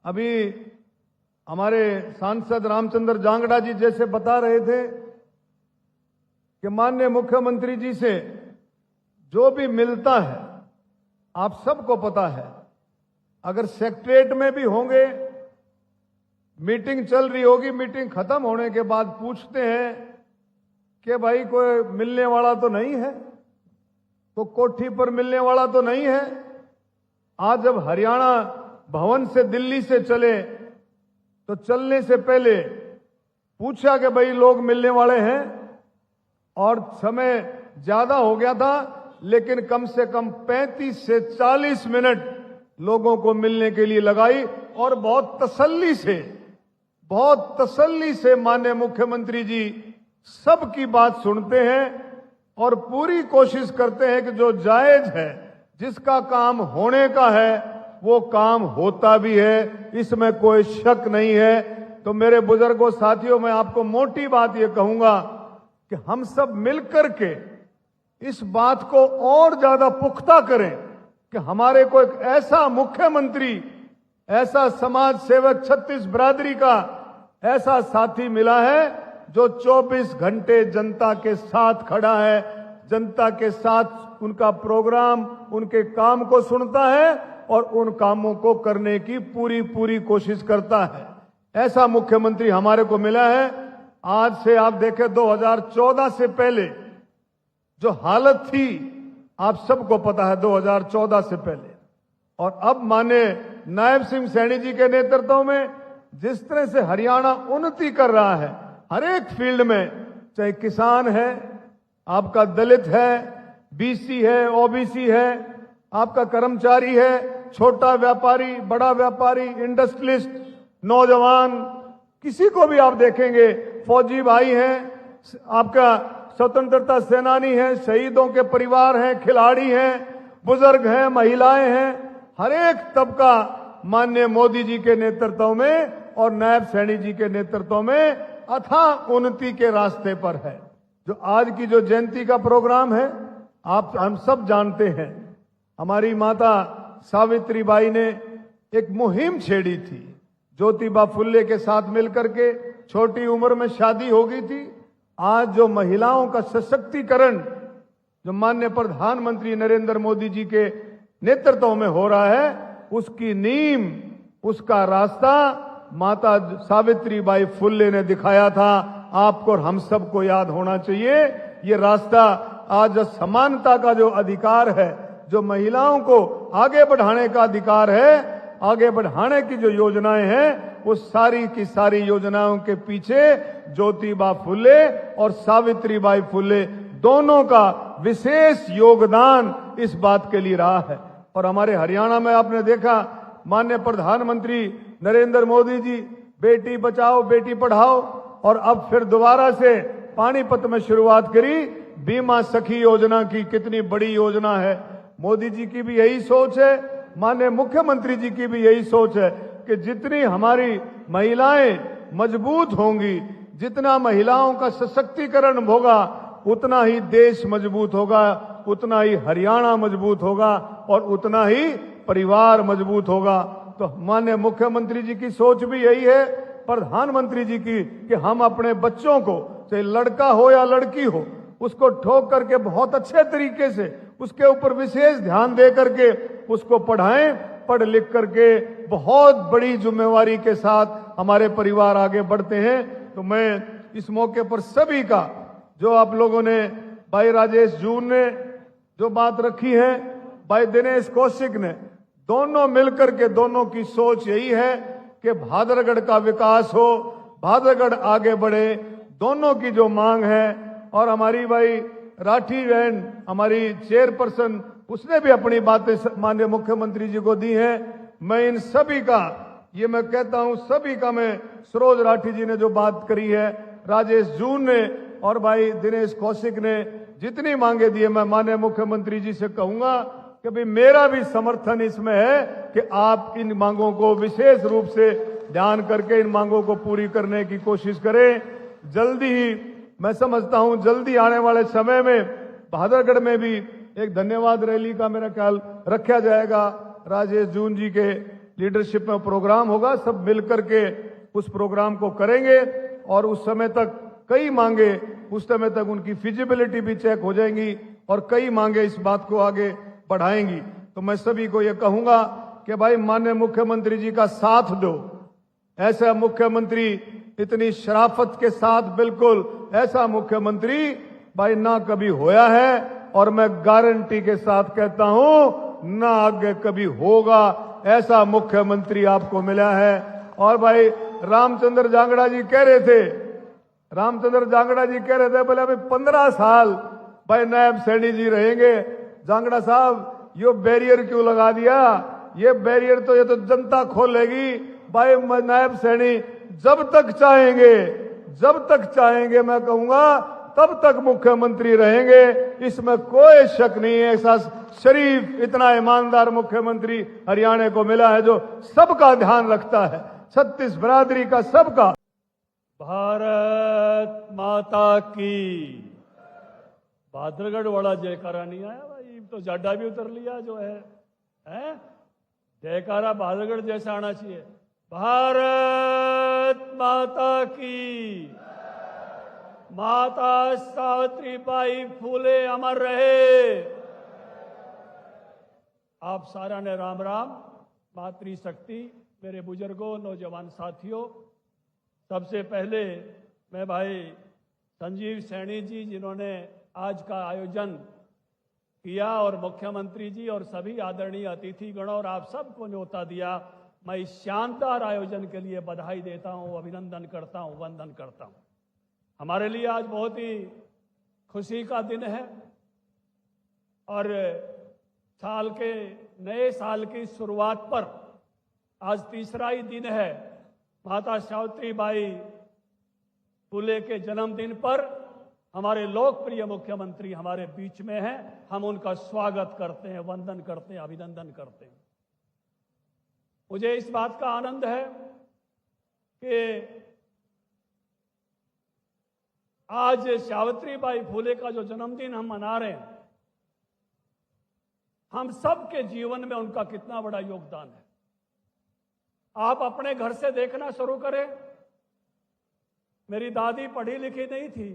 अभी हमारे सांसद रामचंद्र जांगड़ा जी जैसे बता रहे थे कि माननीय मुख्यमंत्री जी से जो भी मिलता है आप सबको पता है, अगर सेक्रेटरीट में भी होंगे, मीटिंग चल रही होगी, मीटिंग खत्म होने के बाद पूछते हैं कि भाई कोई मिलने वाला तो नहीं है, तो कोठी पर मिलने वाला तो नहीं है। आज जब हरियाणा भवन से दिल्ली से चले तो चलने से पहले पूछा कि भाई लोग मिलने वाले हैं, और समय ज्यादा हो गया था, लेकिन कम से कम 35 से 40 मिनट लोगों को मिलने के लिए लगाई, और बहुत तसल्ली से माननीय मुख्यमंत्री जी सबकी बात सुनते हैं और पूरी कोशिश करते हैं कि जो जायज है, जिसका काम होने का है, वो काम होता भी है, इसमें कोई शक नहीं है। तो मेरे बुजुर्गों, साथियों, मैं आपको मोटी बात ये कहूंगा कि हम सब मिलकर के इस बात को और ज्यादा पुख्ता करें कि हमारे को एक ऐसा मुख्यमंत्री, ऐसा समाज सेवक, 36 बिरादरी का ऐसा साथी मिला है जो 24 घंटे जनता के साथ खड़ा है, जनता के साथ उनका प्रोग्राम, उनके काम को सुनता है और उन कामों को करने की पूरी कोशिश करता है। ऐसा मुख्यमंत्री हमारे को मिला है। आज से आप देखें, 2014 से पहले जो हालत थी आप सबको पता है, 2014 से पहले, और अब माने नायब सिंह सैनी जी के नेतृत्व में जिस तरह से हरियाणा उन्नति कर रहा है हर एक फील्ड में, चाहे किसान है, आपका दलित है, बीसी है, ओबीसी है, आपका कर्मचारी है, छोटा व्यापारी, बड़ा व्यापारी, इंडस्ट्रियलिस्ट, नौजवान, किसी को भी आप देखेंगे, फौजी भाई हैं, आपका स्वतंत्रता सेनानी हैं, शहीदों के परिवार हैं, खिलाड़ी हैं, बुजुर्ग हैं, महिलाएं हैं, हर एक तबका माननीय मोदी जी के नेतृत्व में और नायब सैनी जी के नेतृत्व में अथाह उन्नति के रास्ते पर है। जो आज की जो जयंती का प्रोग्राम है, हम सब जानते हैं, हमारी माता सावित्रीबाई ने एक मुहिम छेड़ी थी, ज्योतिबा फुल्ले के साथ मिलकर के, छोटी उम्र में शादी हो गई थी। आज जो महिलाओं का सशक्तिकरण जो माननीय प्रधानमंत्री नरेंद्र मोदी जी के नेतृत्व में हो रहा है, उसकी नींव, उसका रास्ता माता सावित्रीबाई फुल्ले ने दिखाया था। आपको और हम सबको याद होना चाहिए, ये रास्ता आज समानता का जो अधिकार है, जो महिलाओं को आगे बढ़ाने का अधिकार है, आगे बढ़ाने की जो योजनाएं हैं, वो सारी की सारी योजनाओं के पीछे ज्योतिबा फुले और सावित्रीबाई फुले दोनों का विशेष योगदान इस बात के लिए रहा है। और हमारे हरियाणा में आपने देखा, माननीय प्रधानमंत्री नरेंद्र मोदी जी बेटी बचाओ बेटी पढ़ाओ, और अब फिर दोबारा से पानीपत में शुरुआत करी बीमा सखी योजना की। कितनी बड़ी योजना है। मोदी जी की भी यही सोच है, माननीय मुख्यमंत्री जी की भी यही सोच है कि जितनी हमारी महिलाएं मजबूत होंगी, जितना महिलाओं का सशक्तिकरण होगा, उतना ही देश मजबूत होगा, उतना ही हरियाणा मजबूत होगा और उतना ही परिवार मजबूत होगा। तो माननीय मुख्यमंत्री जी की सोच भी यही है, प्रधानमंत्री जी की, कि हम अपने बच्चों को, चाहे लड़का हो या लड़की हो, उसको ठोक करके बहुत अच्छे तरीके से उसके ऊपर विशेष ध्यान दे करके उसको पढ़ाएं, पढ़ लिख करके बहुत बड़ी जिम्मेवारी के साथ हमारे परिवार आगे बढ़ते हैं। तो मैं इस मौके पर सभी का, जो आप लोगों ने, भाई राजेश जून ने जो बात रखी है, भाई दिनेश कौशिक ने, दोनों मिलकर के, दोनों की सोच यही है कि भादरगढ़ का विकास हो, भादरगढ़ आगे बढ़े, दोनों की जो मांग है। और हमारी भाई राठी बहन, हमारी चेयरपर्सन, उसने भी अपनी बातें माननीय मुख्यमंत्री जी को दी हैं। मैं इन सभी का, ये मैं कहता हूं सभी का, मैं सरोज राठी जी ने जो बात करी है, राजेश जून ने और भाई दिनेश कौशिक ने जितनी मांगे दी है, मैं माननीय मुख्यमंत्री जी से कहूंगा कि भाई मेरा भी समर्थन इसमें है कि आप इन मांगों को विशेष रूप से ध्यान करके इन मांगों को पूरी करने की कोशिश करें। जल्दी ही, मैं समझता हूं जल्दी आने वाले समय में भादरगढ़ में भी एक धन्यवाद रैली का मेरा ख्याल रखा जाएगा राजेश जून जी के लीडरशिप में प्रोग्राम होगा, सब मिलकर के उस प्रोग्राम को करेंगे और उस समय तक कई मांगे, उस समय तक उनकी फिजिबिलिटी भी चेक हो जाएंगी और कई मांगे इस बात को आगे बढ़ाएंगी। तो मैं सभी को यह कहूंगा कि भाई माननीय मुख्यमंत्री जी का साथ दो। ऐसा मुख्यमंत्री इतनी शराफत के साथ, बिल्कुल ऐसा मुख्यमंत्री भाई ना कभी होया है और मैं गारंटी के साथ कहता हूं ना आगे कभी होगा। ऐसा मुख्यमंत्री आपको मिला है। और भाई रामचंद्र जांगड़ा जी कह रहे थे, बोले अभी 15 साल भाई नायब सैनी जी रहेंगे। जांगड़ा साहब, ये बैरियर क्यों लगा दिया? ये बैरियर तो ये तो जनता खोलेगी भाई। नायब सैनी जब तक चाहेंगे मैं कहूंगा तब तक मुख्यमंत्री रहेंगे, इसमें कोई शक नहीं है। ऐसा शरीफ, इतना ईमानदार मुख्यमंत्री हरियाणा को मिला है जो सबका ध्यान रखता है, 36 बरादरी का, सबका। भारत माता की। भाद्रगढ़ वाला जयकारा नहीं आया भाई, तो जाडा भी उतर लिया जो है, जयकारा भाद्रगढ़ जैसा आना चाहिए। भारत माता की। माता सावित्रीबाई फूले अमर रहे। आप सारा ने राम राम। मातृशक्ति, मेरे बुजुर्गों, नौजवान साथियों, सबसे पहले मैं भाई संजीव सैनी जी जिन्होंने आज का आयोजन किया और मुख्यमंत्री जी और सभी आदरणीय अतिथिगण और आप सबको न्योता दिया, मैं इस शानदार आयोजन के लिए बधाई देता हूं, अभिनंदन करता हूं, वंदन करता हूं। हमारे लिए आज बहुत ही खुशी का दिन है और नए साल की शुरुआत पर आज तीसरा ही दिन है। माता सावित्रीबाई फूले के जन्मदिन पर हमारे लोकप्रिय मुख्यमंत्री हमारे बीच में हैं। हम उनका स्वागत करते हैं, वंदन करते हैं, अभिनंदन करते हैं। मुझे इस बात का आनंद है कि आज सावित्रीबाई फूले का जो जन्मदिन हम मना रहे हैं, हम सब के जीवन में उनका कितना बड़ा योगदान है। आप अपने घर से देखना शुरू करें। मेरी दादी पढ़ी लिखी नहीं थी,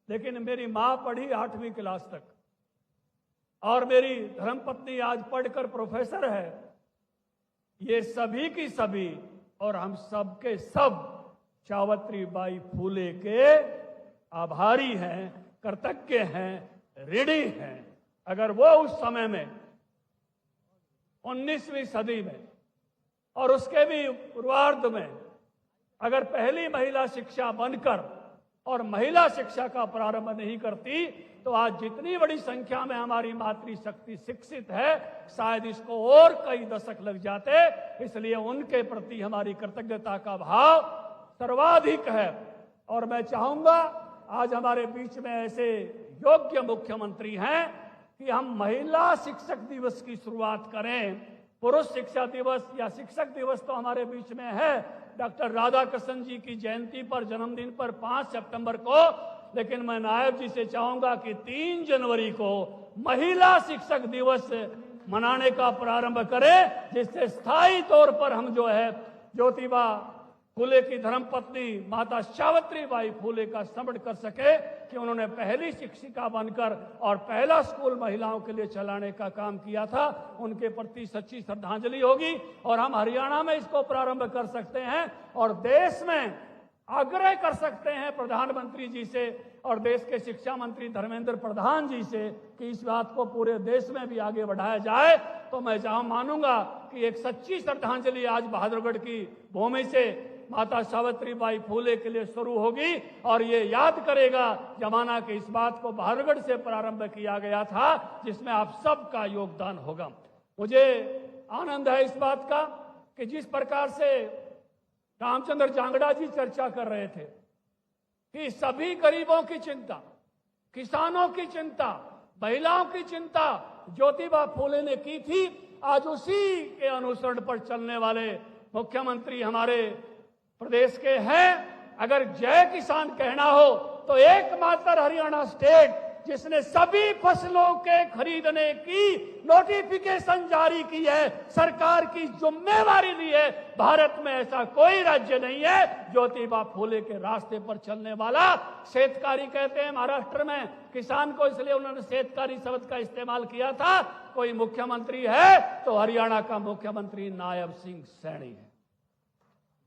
लेकिन मेरी मां पढ़ी 8वीं क्लास तक और मेरी धर्मपत्नी आज पढ़कर प्रोफेसर है। ये सभी की सभी और हम सब के सब सावित्रीबाई फूले के आभारी हैं, कृतज्ञ हैं, ऋणी हैं। अगर वो उस समय में 19वीं सदी में और उसके भी पूर्वार्ध में अगर पहली महिला शिक्षा बनकर और महिला शिक्षा का प्रारंभ नहीं करती तो आज जितनी बड़ी संख्या में हमारी मातृशक्ति शिक्षित है, शायद इसको और कई दशक लग जाते। इसलिए उनके प्रति हमारी कृतज्ञता का भाव सर्वाधिक है। और मैं चाहूंगा आज हमारे बीच में ऐसे योग्य मुख्यमंत्री हैं कि हम महिला शिक्षक दिवस की शुरुआत करें। पुरुष शिक्षा दिवस या शिक्षक दिवस तो हमारे बीच में है डॉक्टर राधाकृष्णन जी की जयंती पर, जन्मदिन पर 5 सितंबर को, लेकिन मैं नायब जी से चाहूंगा कि 3 जनवरी को महिला शिक्षक दिवस मनाने का प्रारंभ करें, जिससे स्थायी तौर पर हम जो है ज्योतिबा फूले की धर्मपत्नी माता सावित्रीबाई फूले का स्मरण कर सके कि उन्होंने पहली शिक्षिका बनकर और पहला स्कूल महिलाओं के लिए चलाने का काम किया था। उनके प्रति सच्ची श्रद्धांजलि होगी और हम हरियाणा में इसको प्रारंभ कर सकते हैं और देश में आग्रह कर सकते हैं प्रधानमंत्री जी से और देश के शिक्षा मंत्री धर्मेंद्र प्रधान जी से कि इस बात को पूरे देश में भी आगे बढ़ाया जाए। तो मैं मानूंगा कि एक सच्ची श्रद्धांजलि आज बहादुरगढ़ की भूमि से माता सावित्रीबाई फूले के लिए शुरू होगी और ये याद करेगा जमाना कि इस बात को बहादुरगढ़ से प्रारंभ किया गया था, जिसमें आप सबका योगदान होगा। मुझे आनंद है इस बात का कि जिस प्रकार से रामचंद्र जांगड़ा जी चर्चा कर रहे थे कि सभी गरीबों की चिंता, किसानों की चिंता, महिलाओं की चिंता ज्योतिबा फूले ने की थी। आज उसी के अनुसरण पर चलने वाले मुख्यमंत्री हमारे प्रदेश के हैं। अगर जय किसान कहना हो तो एकमात्र हरियाणा स्टेट जिसने सभी फसलों के खरीदने की नोटिफिकेशन जारी की है, सरकार की जिम्मेवारी ली है। भारत में ऐसा कोई राज्य नहीं है ज्योतिबा फूले के रास्ते पर चलने वाला। शेतकारी कहते हैं महाराष्ट्र में किसान को, इसलिए उन्होंने शेतकारी शब्द का इस्तेमाल किया था। कोई मुख्यमंत्री है तो हरियाणा का मुख्यमंत्री नायब सिंह सैनी है।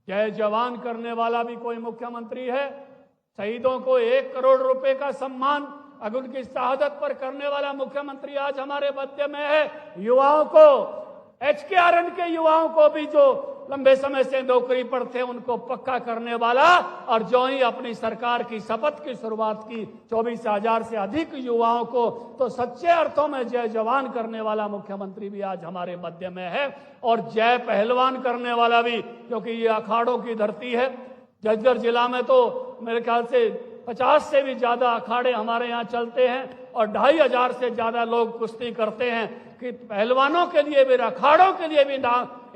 जय जवान करने वाला भी कोई मुख्यमंत्री है। शहीदों को 1 करोड़ रुपए का सम्मान अगर उनकी शहादत पर करने वाला मुख्यमंत्री आज हमारे मध्य में है। युवाओं को, HKRN के युवाओं को भी जो लंबे समय से नौकरी पर थे उनको पक्का करने वाला, और जो ही अपनी सरकार की शपथ की शुरुआत की 24,000 से अधिक युवाओं को तो सच्चे अर्थों में जय जवान करने वाला मुख्यमंत्री भी आज हमारे मध्य में है। और जय पहलवान करने वाला भी, क्योंकि ये अखाड़ों की धरती है। जज्जर जिला में तो मेरे ख्याल से 50 से भी ज्यादा अखाड़े हमारे यहाँ चलते हैं और 2,500 से ज्यादा लोग कुश्ती करते हैं कि पहलवानों के लिए भी, अखाड़ों के लिए भी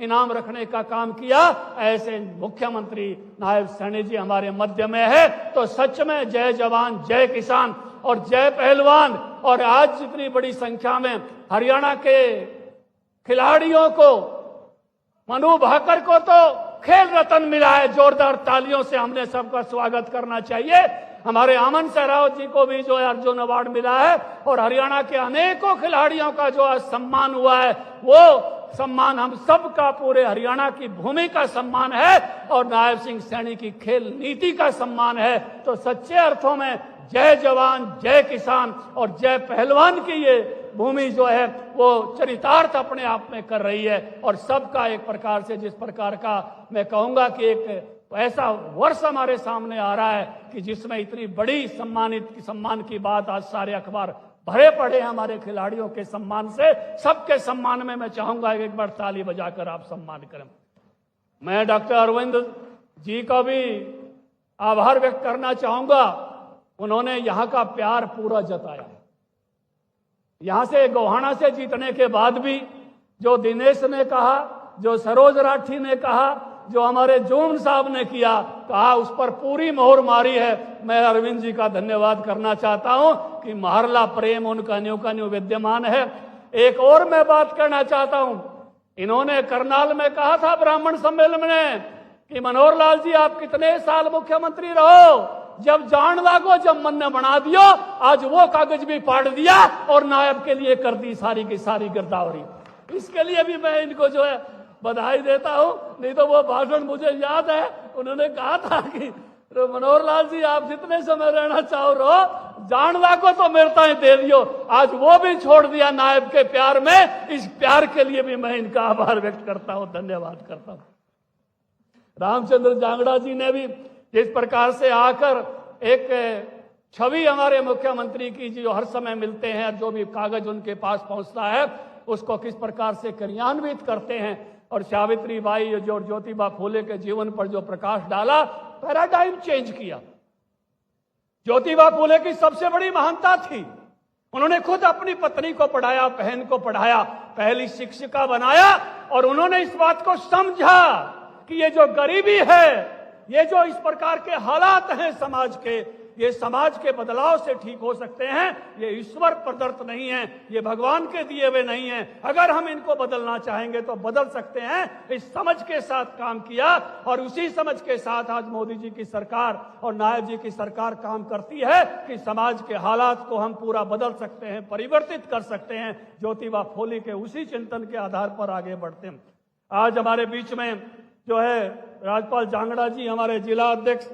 इनाम रखने का काम किया। ऐसे मुख्यमंत्री नायब सैनी जी हमारे मध्य में है। तो सच में जय जवान, जय किसान और जय पहलवान। और आज जितनी बड़ी संख्या में हरियाणा के खिलाड़ियों को, मनु भाकर को तो खेल रत्न मिला है। जोरदार तालियों से हमने सबका स्वागत करना चाहिए। हमारे अमन सहरावत जी को भी जो है अर्जुन अवार्ड मिला है। और हरियाणा के अनेकों खिलाड़ियों का जो आज सम्मान हुआ है, वो सम्मान हम सबका, पूरे हरियाणा की भूमि का सम्मान है और नायब सिंह सैनी की खेल नीति का सम्मान है। तो सच्चे अर्थों में जय जवान, जय किसान और जय पहलवान की ये भूमि जो है वो चरितार्थ अपने आप में कर रही है। और सबका एक प्रकार से, जिस प्रकार का मैं कहूंगा कि एक ऐसा वर्ष हमारे सामने आ रहा है कि जिसमें इतनी बड़ी सम्मान की बात, आज सारे अखबार भरे पड़े हैं हमारे खिलाड़ियों के सम्मान से। सबके सम्मान में मैं चाहूंगा एक बार ताली बजाकर आप सम्मान करें। मैं डॉक्टर अरविंद जी का भी आभार व्यक्त करना चाहूंगा। उन्होंने यहाँ का प्यार पूरा जताया है। यहां से गोहाना से जीतने के बाद भी जो दिनेश ने कहा, जो सरोज राठी ने कहा, जो हमारे जून साहब ने किया, कहा, उस पर पूरी मोहर मारी है। मैं अरविंद जी का धन्यवाद करना चाहता हूं कि महरला प्रेम उनका न्यू का न्यू विद्यमान है। एक और मैं बात करना चाहता हूं, इन्होंने करनाल में कहा था ब्राह्मण सम्मेलन में कि मनोहर लाल जी आप कितने साल मुख्यमंत्री रहो, जब जान लागो, जब मन ने बना दियो। आज वो कागज भी फाड़ दिया और नायब के लिए कर दी सारी की सारी गिरदावरी। इसके लिए भी मैं इनको जो है बधाई देता हूं। नहीं तो वो भाषण मुझे याद है, उन्होंने कहा था कि मनोहर लाल जी आप जितने समय रहना चाहो रहो, जान लागो तो मेरे ताई दे दियो। आज वो भी छोड़ दिया नायब के प्यार में। इस प्यार के लिए भी मैं इनका आभार व्यक्त करता हूं, धन्यवाद करता हूं। रामचंद्र जांगड़ा जी ने भी जिस प्रकार से आकर एक छवि हमारे मुख्यमंत्री की जो हर समय मिलते हैं, जो भी कागज उनके पास पहुंचता है उसको किस प्रकार से क्रियान्वित करते हैं, और सावित्री बाई जो ज्योतिबा फूले के जीवन पर जो प्रकाश डाला, पैराडाइम चेंज किया। ज्योतिबा फूले की सबसे बड़ी महानता थी, उन्होंने खुद अपनी पत्नी को पढ़ाया, बहन को पढ़ाया, पहली शिक्षिका बनाया। और उन्होंने इस बात को समझा कि ये जो गरीबी है, ये जो इस प्रकार के हालात हैं समाज के, ये समाज के बदलाव से ठीक हो सकते हैं। ये ईश्वर प्रदत्त नहीं है, ये भगवान के दिए हुए नहीं है। अगर हम इनको बदलना चाहेंगे तो बदल सकते हैं। इस समझ के साथ काम किया और उसी समझ के साथ आज मोदी जी की सरकार और नायब जी की सरकार काम करती है कि समाज के हालात को हम पूरा बदल सकते हैं, परिवर्तित कर सकते हैं। ज्योतिबा फूले के उसी चिंतन के आधार पर आगे बढ़ते हैं। आज हमारे बीच में जो है राजपाल जांगड़ा जी, हमारे जिला अध्यक्ष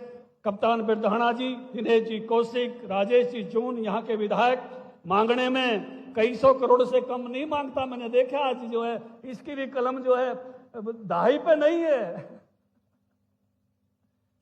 कप्तान बिरधाना जी, दिनेश जी कौशिक, राजेश जी जून, यहाँ के विधायक। मांगने में कई सौ करोड़ से कम नहीं मांगता, मैंने देखा आज जो है इसकी भी कलम जो है दहाई पे नहीं है,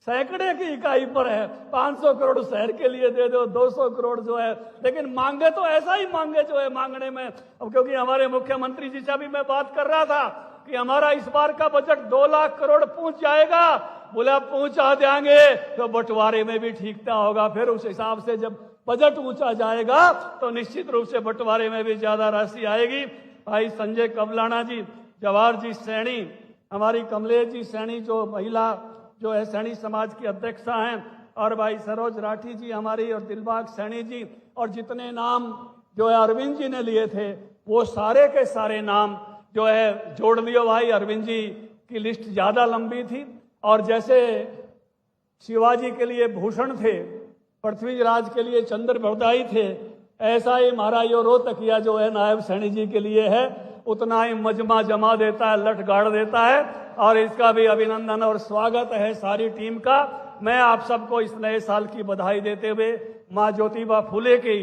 सैकड़े की इकाई पर है। 500 करोड़ शहर के लिए दे दो, 200 करोड़ जो है, लेकिन मांगे तो ऐसा ही मांगे जो है मांगने में। अब क्योंकि हमारे मुख्यमंत्री जी से भी मैं बात कर रहा था कि हमारा इस बार का बजट 2 लाख करोड़ पहुंच जाएगा। बोला पहुंचा देंगे तो बंटवारे में भी ठीकता होगा। फिर उस हिसाब से जब बजट ऊंचा जाएगा तो निश्चित रूप से बंटवारे में भी ज्यादा राशि आएगी। भाई संजय कबलाना जी, जवाहर जी सैनी, हमारी कमलेश जी सैनी जो महिला जो है सैनी समाज की अध्यक्षा हैं, और भाई सरोज राठी जी हमारी और दिलबाग सैनी जी और जितने नाम जो है अरविंद जी ने लिए थे वो सारे के सारे नाम जो है जोड़ दियो भाई। अरविंद जी की लिस्ट ज्यादा लंबी थी और जैसे शिवाजी के लिए भूषण थे, पृथ्वीराज के लिए चंद्र बरदाई थे, ऐसा ही हमारा यो रोहतकिया जो है नायब सैनी जी के लिए है, उतना ही मजमा जमा देता है, लठ गाड़ देता है। और इसका भी अभिनंदन और स्वागत है सारी टीम का। मैं आप सबको इस नए साल की बधाई देते हुए माँ ज्योतिबा फुले की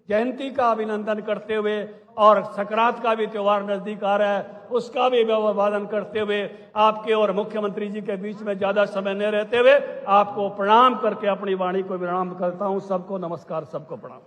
जयंती का अभिनंदन करते हुए और संक्रांत का भी त्योहार नजदीक आ रहा है, उसका भी अभिवादन करते हुए आपके और मुख्यमंत्री जी के बीच में ज्यादा समय न रहते हुए आपको प्रणाम करके अपनी वाणी को विराम करता हूं। सबको नमस्कार, सबको प्रणाम।